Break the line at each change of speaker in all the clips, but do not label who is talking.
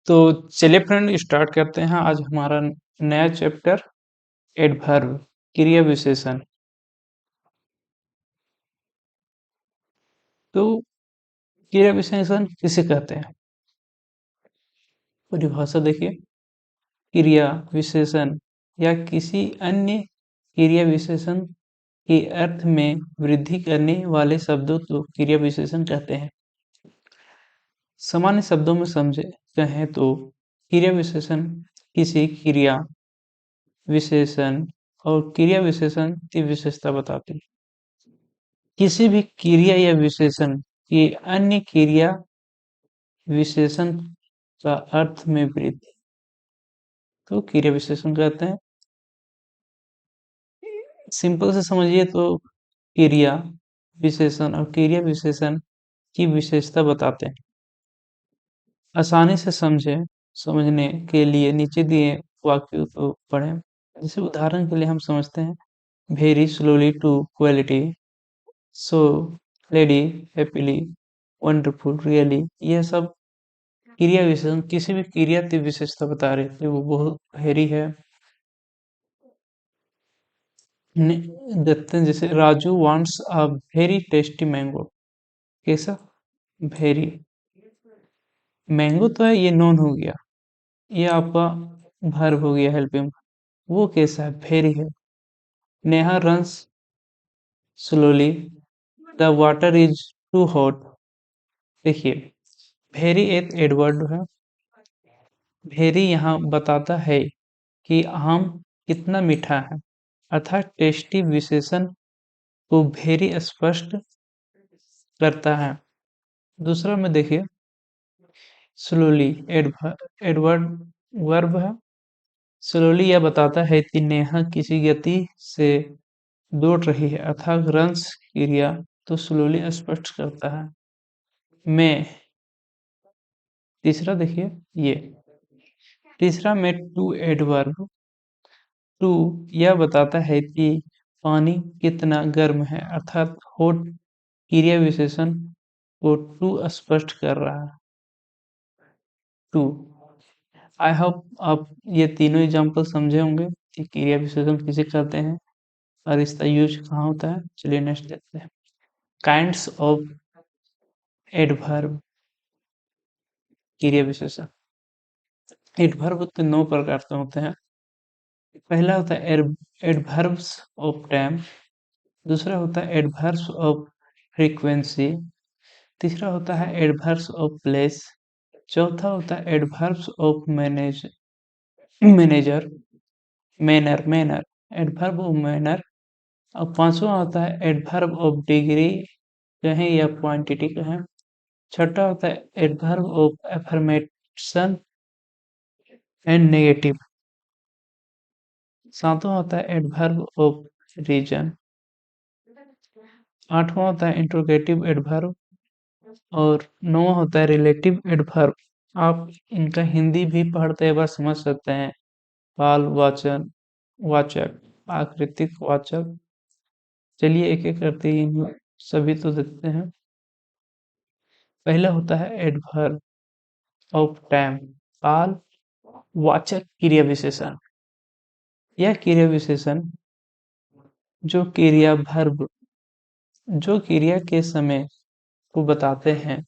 तो चलिए friend start करते हैं आज हमारा नया चैप्टर एडवर्ब क्रिया विशेषण। तो क्रिया विशेषण किसे कहते हैं? परिभाषा देखिए, क्रिया विशेषण या किसी अन्य क्रिया विशेषण के अर्थ में वृद्धि करने वाले शब्दों को क्रिया विशेषण कहते हैं। सामान्य शब्दों में समझे कहें तो क्रिया विशेषण किसी क्रिया विशेषण और क्रिया विशेषण की विशेषता बताते हैं। किसी भी क्रिया या विशेषण की अन्य क्रिया विशेषण का अर्थ में वृद्धि तो क्रिया विशेषण कहते हैं। सिंपल से समझिए तो क्रिया विशेषण और क्रिया विशेषण की विशेषता बताते हैं। आसानी से समझने के लिए नीचे दिए वाक्यों को पढ़ें। जैसे उदाहरण के लिए हम समझते हैं, very slowly too quality, so lady happily, wonderful really. यह सब क्रिया विशेषण किसी भी क्रिया की विशेषता बता रहे थे। वो बहुत गहरी है। देखते हैं, जैसे Raju wants a very tasty mango. कैसा? वेरी। मैंगो तो है, ये नॉन हो गया, ये आपका वर्ब हो गया हेल्पिंग। वो कैसा है? वेरी है। Neha runs slowly, the water is too hot. देखिए, वेरी एक एडवर्ड है। वेरी यहाँ बताता है कि आम कितना मीठा है, अर्थात टेस्टी विशेषण को वेरी स्पष्ट करता है। दूसरा में देखिए, स्लोली एडवर्ड वर्ब है। स्लोली यह बताता है कि नेहा किसी गति से दौड़ रही है, अर्थात रंस क्रिया तो स्लोली स्पष्ट करता है। मैं तीसरा देखिए, ये तीसरा में टू एडवर्ब। टू यह बताता है कि पानी कितना गर्म है, अर्थात हॉट क्रिया विशेषण को टू स्पष्ट कर रहा है। टू। आई होप आप ये तीनों एग्जाम्पल समझे होंगे कि क्रिया विशेषण किसे कहते हैं और इसका यूज कहाँ होता है। चलिए नेक्स्ट देखते हैं, काइंड्स ऑफ एडवर्ब क्रिया विशेषण। एडवर्ब तो 9 प्रकार के होते हैं। पहला होता है एडवर्ब्स ऑफ टाइम, दूसरा होता है एडवर्ब्स ऑफ फ्रीक्वेंसी, तीसरा होता है एडवर्ब्स ऑफ प्लेस, चौथा होता है adverbs of manager manner adverb of manner, और पांचवा होता है एडवर्ब ऑफ डिग्री कहें या क्वांटिटी कहें, छठा होता है adverb of affirmation and negative, सातवां होता है एडवर्ब ऑफ रीजन, आठवां होता है इंट्रोगेटिव एडवर्ब, और नौवां होता है रिलेटिव एडवर्ब। आप इनका हिंदी भी पढ़ते एक बार समझ सकते हैं। काल वाचन वाचक, आकृतिक वाचक। चलिए एक एक करते ही सभी तो देखते हैं। पहला होता है एडवर्ब ऑफ टाइम, काल वाचक क्रिया विशेषण। यह क्रिया विशेषण जो क्रिया वर्ब जो क्रिया के समय को बताते हैं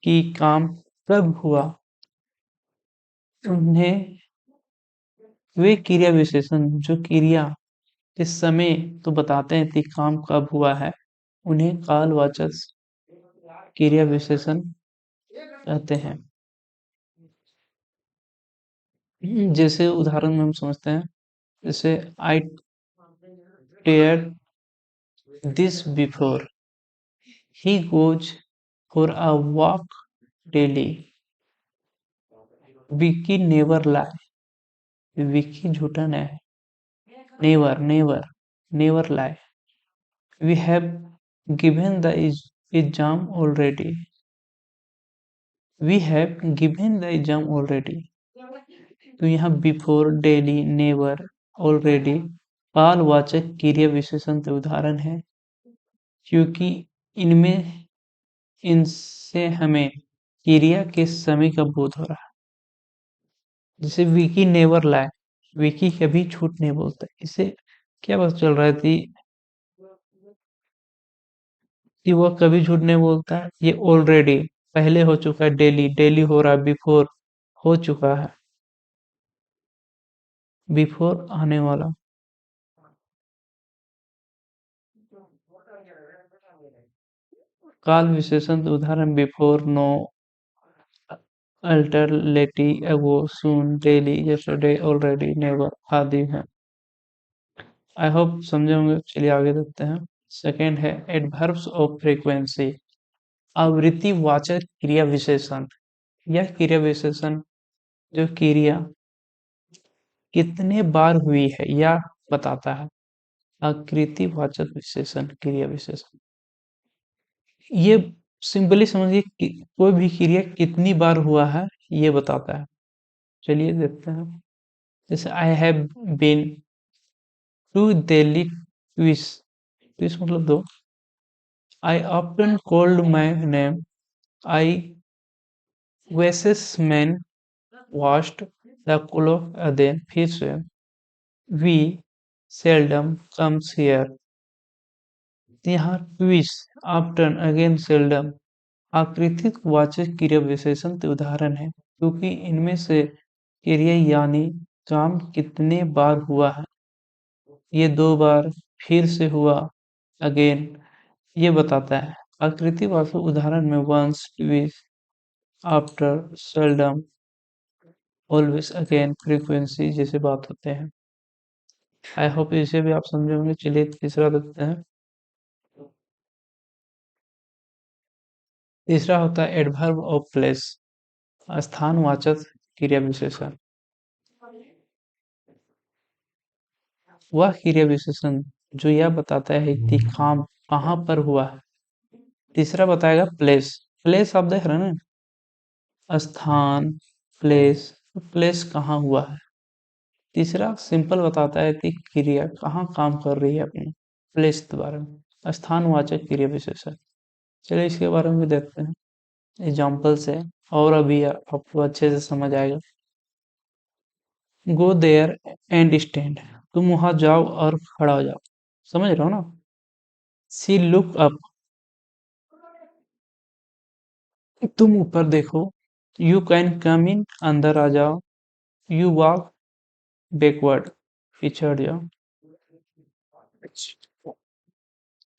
कि काम कब हुआ, उन्हें वे क्रिया विशेषण जो क्रिया के समय तो बताते हैं कि काम कब हुआ है, उन्हें कालवाचक क्रिया विशेषण कहते हैं। जैसे उदाहरण में हम समझते हैं, जैसे I tear this before, he goes for a walk daily, Vicky never lie. Vicky झूठा नहीं है। Never never never lie. We have given the exam already. We have given the exam already. तो यहाँ बिफोर, डेली, नेवर, ऑलरेडी कालवाचक क्रिया विशेषण के उदाहरण है, क्योंकि इनसे हमें क्रिया के समय का बोध हो रहा है। जैसे विकी नेवर लाए, विकी कभी झूठ नहीं बोलता। इससे क्या पता चल रहा है कि वह कभी झूठ नहीं बोलता है। ये ऑलरेडी पहले हो चुका है, डेली डेली हो रहा है, बिफोर हो चुका है, बिफोर आने वाला। काल विशेषण उदाहरण बिफोर, नो, अल्टरनेटिव, अगो, सून, डेली, यस्टरडे, ऑलरेडी, नेवर आदि हैं। आई होप समझे होंगे। चलिए आगे देखते हैं। सेकेंड है एडवर्ब्स ऑफ फ्रीक्वेंसी, आवृत्तिवाचक क्रिया विशेषण। यह क्रिया विशेषण जो क्रिया कितने बार हुई है यह बताता है। आकृतिवाचक विशेषण क्रिया विशेषण, ये सिंपली समझिए कि कोई भी क्रिया कितनी बार हुआ है ये बताता है। चलिए देखते हैं। जैसे I have been to Delhi twice, twice मतलब दो। I often called my name, I vases man washed the clock again, फिर से वी सेल्डम कम्स हियर। यहाँ ट्विस, ऑफ्टन, अगेन, सेल्डम आकृतिक वाचक क्रिया विशेषण के उदाहरण है, क्योंकि इनमें से क्रिया यानी काम कितने बार हुआ है, ये दो बार, फिर से हुआ, अगेन, ये बताता है। आकृतिवाचक उदाहरण में once, twice, after, seldom, always, again, frequency जैसे बात होते हैं। आई होप इसे भी आप समझे होंगे। चलिए तीसरा देखते हैं। तीसरा होता है एडवर्ब ऑफ प्लेस, स्थानवाचक क्रिया विशेषण। वह क्रिया विशेषण जो यह बताता है कि काम कहाँ पर हुआ है। तीसरा बताएगा प्लेस, प्लेस आप देख रहे हैं ना, स्थान, प्लेस, प्लेस कहाँ हुआ है। तीसरा सिंपल बताता है कि क्रिया कहाँ काम कर रही है अपनी, प्लेस के बारे में, स्थानवाचक क्रिया विशेषण। चलिए इसके बारे में भी देखते हैं एग्जाम्पल से, और अभी आपको अच्छे से समझ आएगा। गो देयर एंड स्टैंड, तुम वहां जाओ और खड़ा हो जाओ, समझ रहे हो ना। सी लुक अप, तुम ऊपर देखो। यू कैन कम इन, अंदर आ जाओ। यू वॉक बैकवर्ड, पीछे हट जाओ।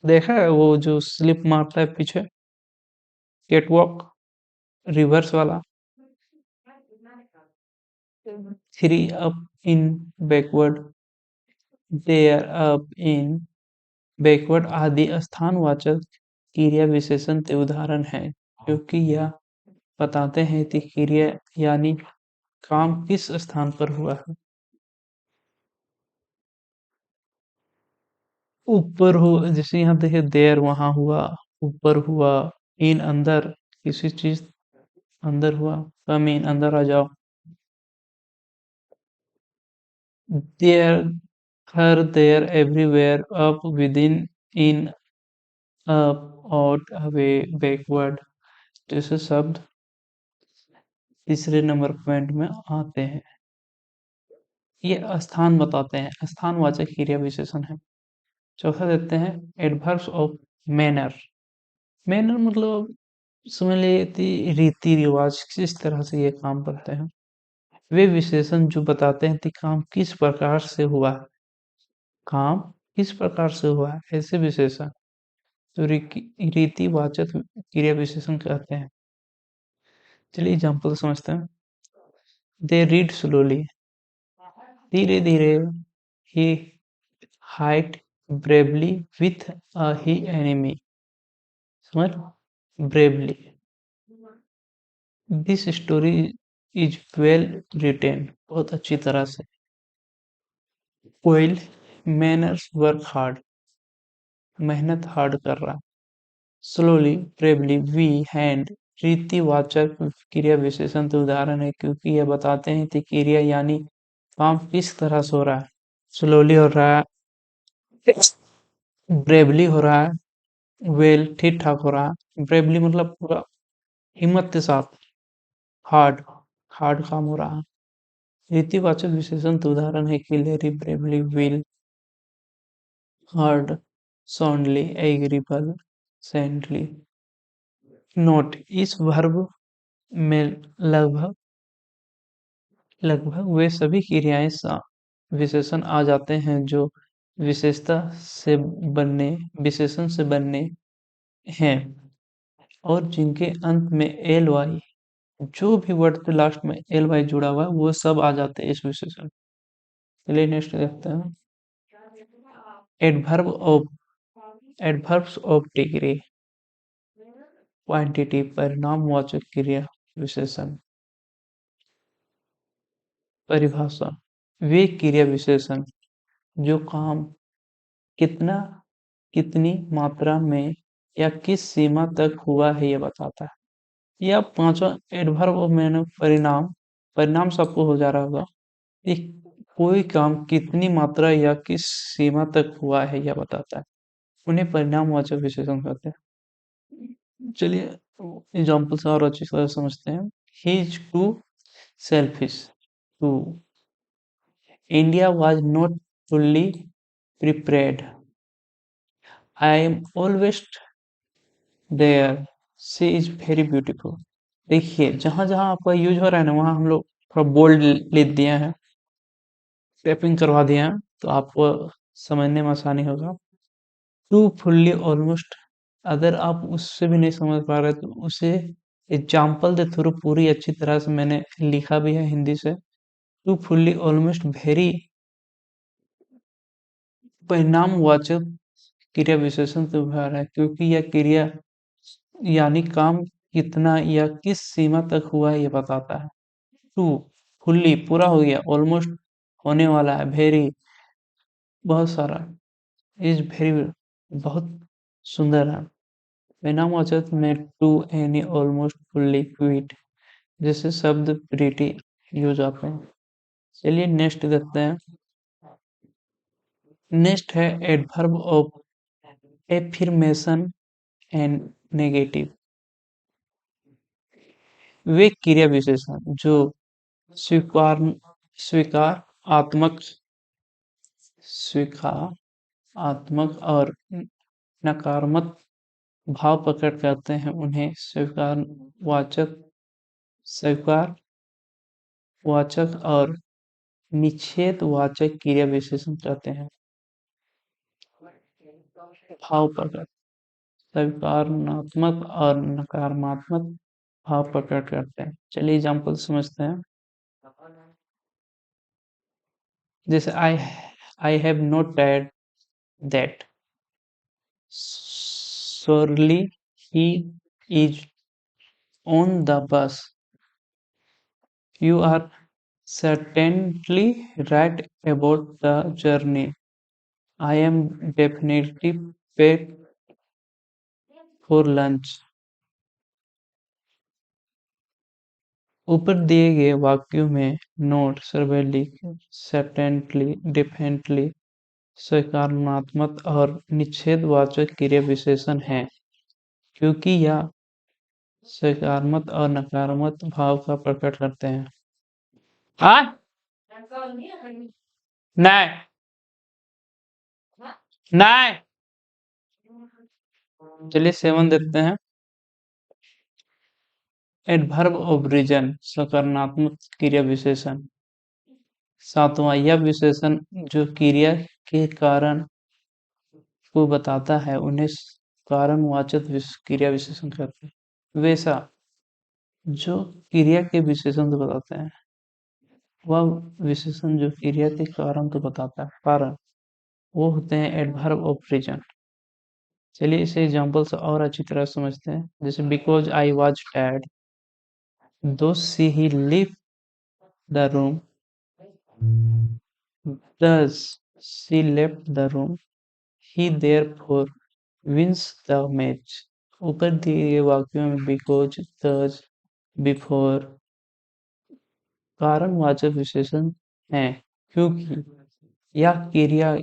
देखा है वो जो स्लिप मारता है पीछे, कैटवॉक, रिवर्स वाला। Three up in, backward, there up in, backward आदि स्थानवाचक क्रिया विशेषण के उदाहरण हैं, क्योंकि यह बताते हैं कि क्रिया यानी काम किस स्थान पर हुआ है। ऊपर हो, जैसे यहाँ देखिए देयर वहां हुआ, ऊपर हुआ, इन अंदर, किसी चीज अंदर हुआ, कम इन अंदर आ जाओ। There, here, there, everywhere, up, within, up, out, away, backward जैसे शब्द तीसरे नंबर पॉइंट में आते हैं। ये स्थान बताते हैं, स्थानवाचक क्रिया विशेषण है। चौथा देते हैं एडवर्ब्स ऑफ मैनर। मैनर मतलब समझ लीजिए रीति रिवाज, किस तरह से ये काम करते हैं। वे विशेषण जो बताते हैं कि काम किस प्रकार से हुआ है, काम किस प्रकार से हुआ है, ऐसे विशेषण तो रीतिवाचक क्रिया विशेषण कहते हैं। चलिए एग्जाम्पल समझते हैं। दे रीड स्लोली, धीरे धीरे। He hit bravely with he enemy, समझ, bravely. This story is well written, बहुत अच्छी तरह से। ओइल, मैनर्स वर्क हार्ड, मेहनत हार्ड कर रहा। स्लोली, ब्रेवली, वी, हैंड रीतिवाचक क्रिया विशेषण तो उदाहरण है, क्योंकि यह बताते हैं कि क्रिया यानी काम किस तरह से हो रहा है। स्लोली हो रहा है, ब्रेवली हो रहा है, वेल ठीक ठाक हो रहा है। ब्रेवली मतलब पूरा हिम्मत के साथ, हार्ड, हार्ड काम हो रहा है। रीतिवाचक विशेषण तो उदाहरण है clearly, bravely, will, hard, soundly, agreeable, saintly. Note, इस वर्ब में लगभग लगभग वे सभी क्रियाएं विशेषण आ जाते हैं जो विशेषता से बनने विशेषण से बनने हैं और जिनके अंत में एल वाई, जो भी वर्ड के लास्ट में एल वाई जुड़ा हुआ है वो सब आ जाते हैं इस विशेषण। चलिए नेक्स्ट देखते हैं। Adverb of adverbs of degree, quantity, परिणामवाचक क्रिया विशेषण। परिभाषा, वे क्रिया विशेषण जो काम कितना, कितनी मात्रा में या किस सीमा तक हुआ है ये बताता है। या पांचवा एडवर्ब ऑफ मैंने परिणाम, परिणाम सबको हो जा रहा होगा। ये कोई काम कितनी मात्रा या किस सीमा तक हुआ है यह बताता है, उन्हें परिणामवाचक विशेषण कहते हैं। चलिए एग्जाम्पल से और अच्छी तरह समझते हैं। He is too selfish to, India was not fully prepared, I am always there, she is very beautiful। देखिए जहां जहां आपका यूज हो रहा है ना वहां हम लोग थोड़ा बोल्ड लिख दिए हैं, टैपिंग करवा दिए हैं, तो आपको समझने में आसानी होगा। टू फुल्ली ऑलमोस्ट, अगर आप उससे भी नहीं समझ पा रहे तो उसे एग्जाम्पल के थ्रू पूरी अच्छी तरह से मैंने लिखा भी है हिंदी से। टू फुल्ली ऑलमोस्ट वेरी परिणामवाचक क्रिया विशेषण से उभरा है क्योंकि यह क्रिया यानी काम कितना या किस सीमा तक हुआ है ये बताता है। टू फुल्ली पूरा हो गया, ऑलमोस्ट होने वाला है, वेरी बहुत सारा, इज वेरी बहुत सुंदर है। परिणामवाचक में too, any, almost, fully, quite जैसे शब्द प्रीटी यूज आते हैं। चलिए नेक्स्ट देखते हैं। नेक्स्ट है एडवर्ब ऑफ एफिर्मेशन एंड नेगेटिव, वे क्रिया विशेषण जो स्वीकार स्वीकार आत्मक स्वीकारात्मक और नकारात्मक भाव प्रकट करते हैं उन्हें स्वीकार वाचक और निषेध वाचक क्रिया विशेषण कहते हैं। भाव प्रकट, सकारात्मक और नकारात्मक भाव प्रकट करते हैं। चलिए एग्जाम्पल समझते हैं। जैसे I have not tired that, surely he is on the bus, you are certainly right about the journey, I am definitely paid for lunch। ऊपर दिए गए वाक्यों में नोट, सर्वेली, सर्टेनली, डेफिनेटली सकारात्मक और निषेधवाचक क्रिया विशेषण हैं क्योंकि यह सकारात्मक और नकारात्मक भाव का प्रकट करते हैं। हाँ नहीं नहीं, चलिए 7 देखते हैं। एडवर्ब ऑफ रीजन, सकारात्मक क्रिया विशेषण। 7वां, यह विशेषण जो क्रिया के कारण को बताता है उन्हें कारणवाचक क्रिया विशेषण कहते हैं। वैसा जो क्रिया के विशेषण को बताते हैं, वह विशेषण जो क्रिया के कारण को बताता है, कारण, वो होते हैं एडवर्ब ऑफ रीजन। चलिए इसे एग्जाम्पल से और अच्छी तरह समझते हैं। जैसे because I was tired, though she leave the room, thus she left the room, he therefore wins the match। ऊपर दिए गए वाक्यों में बिकॉज, thus, बिफोर कारणवाचक विशेषण हैं क्योंकि यह क्रिया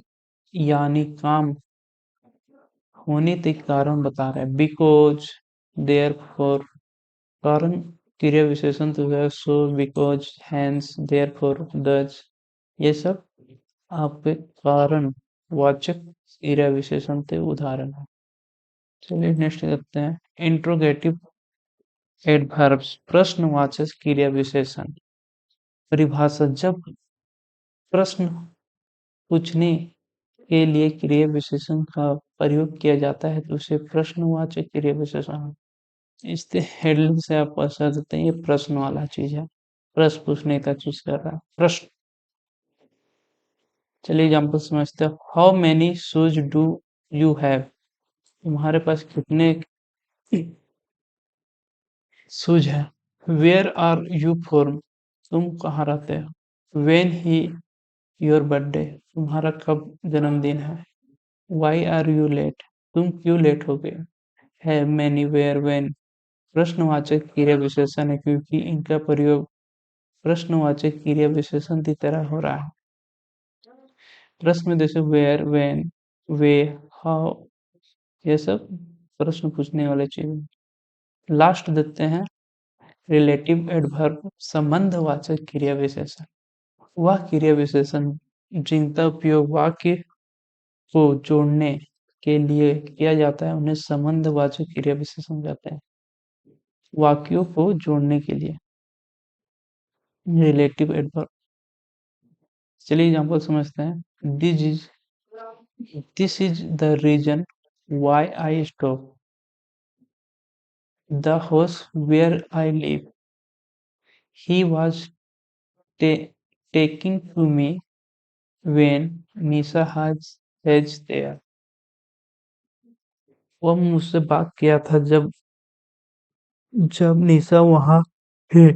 यानी काम होने के कारण बता रहा है। बिकॉज, देयरफॉर कारण क्रिया विशेषण तो है सो, बिकॉज, हैंस, देयरफॉर, दज, ये सब आपके कारण वाचक क्रिया विशेषण के उदाहरण है। चलिए नेक्स्ट करते हैं इंट्रोगेटिव एडवर्ब्स, प्रश्नवाचक क्रिया विशेषण। परिभाषा, जब प्रश्न पूछने के लिए क्रिया विशेषण का प्रयोग किया जाता है तो उसे प्रश्नवाचक क्रिया विशेषण। इसके हेडिंग से आप पता देते हैं ये प्रश्न वाला चीज है, प्रश्न पूछने का चूज कर रहा है, प्रश्न। चलिए एग्जाम्पल समझते हैं। How many shoes do you have, तुम्हारे पास कितने शूज है। वेयर आर यू फ्रॉम, तुम कहाँ रहते हो। वेन ही योर बर्थडे, तुम्हारा कब जन्मदिन है। वाई आर यू लेट, तुम क्यों लेट हो गए। है मैनी, वेयर, वेन प्रश्नवाचक क्रिया विशेषण है क्योंकि इनका प्रयोग प्रश्नवाचक क्रिया विशेषण की तरह हो रहा है। प्रश्न में जैसे वेयर, वेन, वे, हाउ, ये सब प्रश्न पूछने वाले चीज। लास्ट देते हैं रिलेटिव एडवर्ब, संबंधवाचक क्रिया विशेषण। वह क्रिया विशेषण जिनका उपयोग वाक्य को जोड़ने के लिए किया जाता है उन्हें संबंधवाचक क्रिया विशेषण कहते हैं। वाक्यों को जोड़ने के लिए रिलेटिव एडवर्ब। चलिए एग्जाम्पल समझते हैं। This is the reason why I stop the house where I live. He was taking to me when Nisa has there। वो मुझसे बात किया था जब जब निशा वहां है।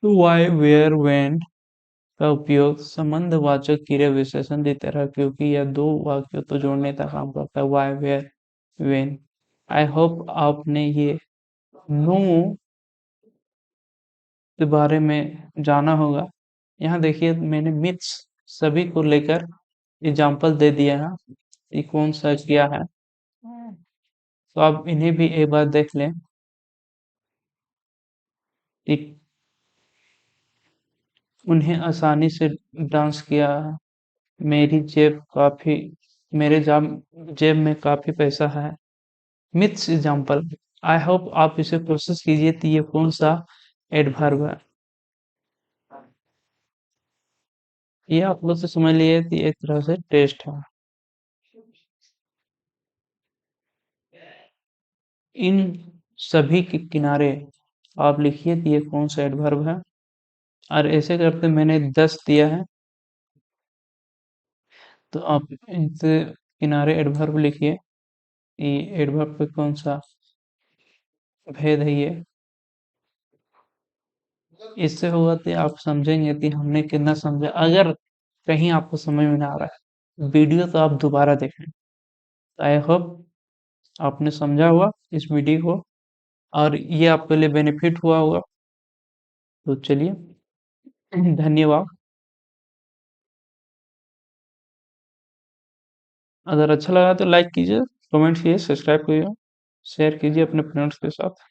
वाई, वेयर, वेन का उपयोग संबंधवाचक क्रिया विशेषण की तरह क्योंकि यह दो वाक्यों को जोड़ने का काम करता है। Why, where, when. I hope आपने ये नो के बारे में जाना होगा। यहाँ देखिए मैंने मिथ्स सभी को लेकर एग्जाम्पल दे दिया है कि कौन सा क्या है, तो आप इन्हें भी एक बार देख लें कि उन्हें आसानी से डांस किया। मेरी जेब काफी मेरे जेब में काफी पैसा है। Myths example. आई होप आप इसे प्रोसेस कीजिए कि ये कौन सा एडवर्ब है। ये आप लोग से समझ लिए कि एक तरह से टेस्ट है। इन सभी के किनारे आप लिखिए कि ये कौन सा एडवर्ब है और ऐसे करते मैंने 10 दिया है तो आप इनसे किनारे एडवर्ब लिखिए कि एडवर्ब पे कौन सा भेद है ये। इससे होगा कि आप समझेंगे कि हमने कितना समझा। अगर कहीं आपको समझ में ना आ रहा है वीडियो तो आप दोबारा देखें। आई होप आपने समझा हुआ इस वीडियो को और ये आपके लिए बेनिफिट हुआ होगा। तो चलिए धन्यवाद। अगर अच्छा लगा तो लाइक कीजिए, कमेंट कीजिए, सब्सक्राइब कीजिए, शेयर कीजिए अपने फ्रेंड्स के साथ।